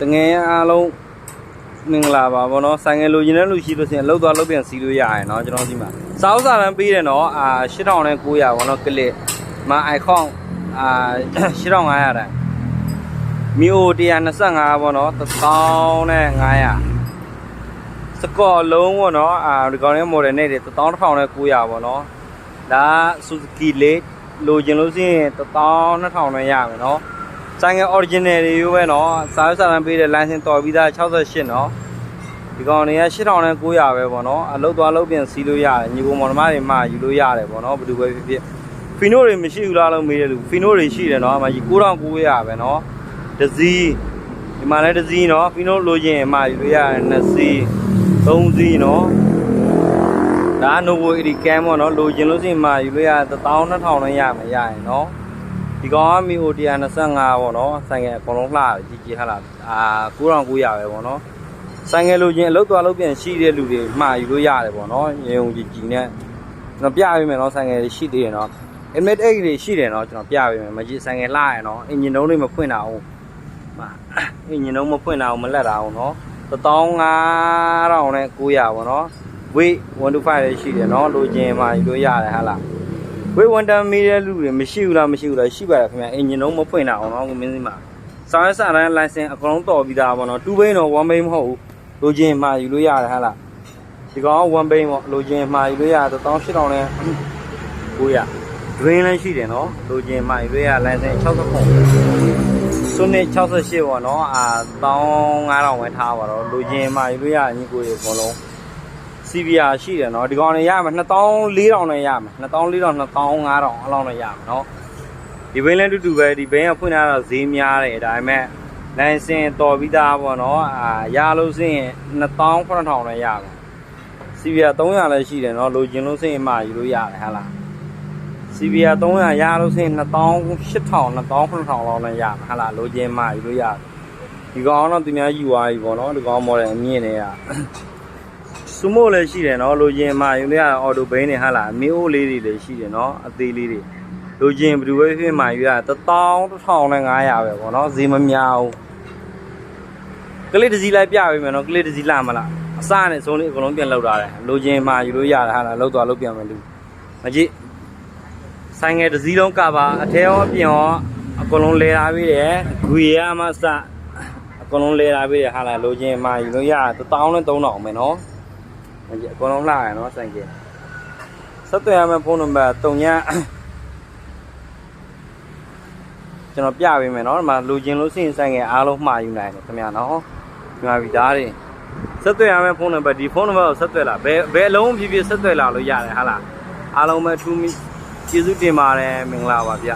တငယ်အားလုံးမင်္ဂလာပါဘောနော်ဆိုင်ငယ်လိုချင်တဲ့လူရှိလို့ရှိရင်လှုပ်သွားလှုပ်ပြန်စီလို့ရရင်နော်ကျွန်တော်ဒီမှာစာအုပ်စာတမ်းပေးတယ်နော်8900ဘောနော်ကလစ်မ icon 8500တန်းမြို့125ဘောနော်1500စကော့လုံးဘောနော်ဒီကောင်လေး model နဲ့11900ဘောနော်ဒါ Suzuki လေးလိုချင်လို့ရှိရင်12000နဲ့ရမယ်နော်ဆိုင်ငယ် original တွေရောပဲနော်စာရွက်စာတမ်းပေးတဲ့ license တော်ပြီးသား68နော်ဒီကောင်တွေက8900ပဲပေါ့နော်အလုပ်သွားလုပ်ပြန်စီးလို့ရတယ်ညီကောင်မောင်နှမတွေမှယူလို့ရတယ်ပေါ့နော်ဘယ်သူပဲဖြစ်ဖြစ်ဖီနိုတွေမရှိဘူးလားလို့မေးတယ်လူဖီနိုတွေရှိတယ်နော်အမကြီး9900ပဲနော်ဒဇီးဒီမှာလည်းဒဇီးနော်ဖီနိုလိုချင်မှယူလို့ရတယ်2စီး3စီးနော်ဒါ Novo Edit Cam ပေါ့နော်လိုချင်လို့ရှိရင်မှယူလို့ရ12000နဲ့ရမယ်ရရင်နော်ဒီကောင်ကမီအို125ပေါ့နော်ဆိုင်ငယ်အကုန်လုံးလှကြီးကြီးဟာလား9900ပဲပေါ့နော်ဆိုင်ငယ်လိုချင်အလုပ်သွားလုပ်ပြန်ရှိတဲ့လူတွေမှာယူလို့ရတယ်ပေါ့နော်ရေုံကြီးကြီးနဲ့ကျွန်တော်ပြပေးမယ်နော်ဆိုင်ငယ်တွေရှိသေးတယ်နော် MX တွေရှိတယ်နော်ကျွန်တော်ပြပေးမယ်မကြီးဆိုင်ငယ်လှရနော်အင်ဂျင်တုံးတွေမဖွင့်တာအောင်အင်ဂျင်တုံးမဖွင့်တာအောင်မလက်တာအောင်နော်15000နဲ့900ပေါ့နော် weight 125လည်းရှိတယ်နော်လိုချင်မှာယူလို့ရတယ်ဟာလားweight 110 meter လူတွေမရှိဘူးလားရှိပါတယ်ခင်ဗျာအင်ဂျင်တုံးမဖွင့်တာအောင်နော်ကိုမင်းစီမှာစာရွက်စာတမ်း license အကုန်လုံးတော်ပြီးသားပေါ့နော်2ဘိန်းတော့1ဘိန်းမဟုတ်ဘူးလိုချင်မှာယူလို့ရတယ်ဟာလားဒီကောင်1ဘိန်းပေါ့လိုချင်မှာယူလို့ရ18000နဲ့900 drain လည်းရှိတယ်နော်လိုချင်မှာယူလို့ရ license 60စွနစ်68ပေါ့နော်15000ပဲထားပါတော့လိုချင်မှာယူလို့ရညီကိုတွေအကုန်လုံးCBR ရှိတယ်နော်ဒီကောင်တွေရမယ်2400နဲ့ရမယ်2400 2500အဲ့လောက်နဲ့ရမယ်နော်ဒီဘိန်းလည်းတူပဲဒီဘိန်းကဖွင့်ထားတော့ဈေးများတယ်ဒါပေမဲ့လိုင်စင်တော်ပြီးသားပေါ့နော်ရလို့စရင်29000နဲ့ရမယ် CBR 300လည်းရှိတယ်နော်လိုချင်လို့စရင်မှယူလို့ရတယ်ဟာလား CBR 300ရလို့စရင်28000 29000လောက်နဲ့ရမယ်ဟာလားလိုချင်မှယူလို့ရတယ်ဒီကောင်တော့သူများယူသွားပြီပေါ့နော်ဒီကောင် model အမြင့်တွေကစမို့လည်းရှိတယ်နော်လိုချင်မှယူလို့ရအော်တိုဘိန်းတွေဟာလားမီအိုလေးတွေလည်းရှိတယ်နော်အသေးလေးတွေလိုချင်ဘယ်သူပဲဖြစ်မှယူရ11500ပဲပေါ့နော်ဈေးမများဘူးကလစ်တစည်းလိုက်ပြပေးမယ်နော်ကလစ်တစည်းလာမလားအစနဲ့ဆုံးလေးအကုန်လုံးပြန်လောက်တာတယ်လိုချင်မှယူလို့ရတယ်ဟာလားလောက်သွားလောက်ပြန်မယ်လူမကြည့်ဆိုင်ငယ်တစည်းလုံးကပါအထဲရောအပြင်ရောအကုန်လုံးလဲထားပြီးတယ်ဂွေရမစအကုန်လုံးလဲထားပြီးတယ်ဟာလားလိုချင်မှယူလို့ရ13000ပဲနော်မကြည့်အကုန်လုံးလှရနော်ဆိုင်ကဆက်သွယ်ရမယ့်ဖုန်းနံပါတ်3ညကျွန်တော်ပြပေးမယ်နော်ဒီမှာလိုချင်လို့ရှိရင်ဆိုင်ငယ်အားလုံးမှာယူနိုင်တယ်ခင်ဗျာနော်ဒီမှာဗီဒါတွေဆက်သွယ်ရမယ့်ဖုန်းနံပါတ်ဒီဖုန်းနံပါတ်ကိုဆက်သွယ်လာဘယ်အလုံးဖြစ်ဖြစ်ဆက်သွယ်လာလို့ရတယ်ဟာလားအားလုံးပဲထူးမိကျေးဇူးတင်ပါတယ်မင်္ဂလာပါဗျ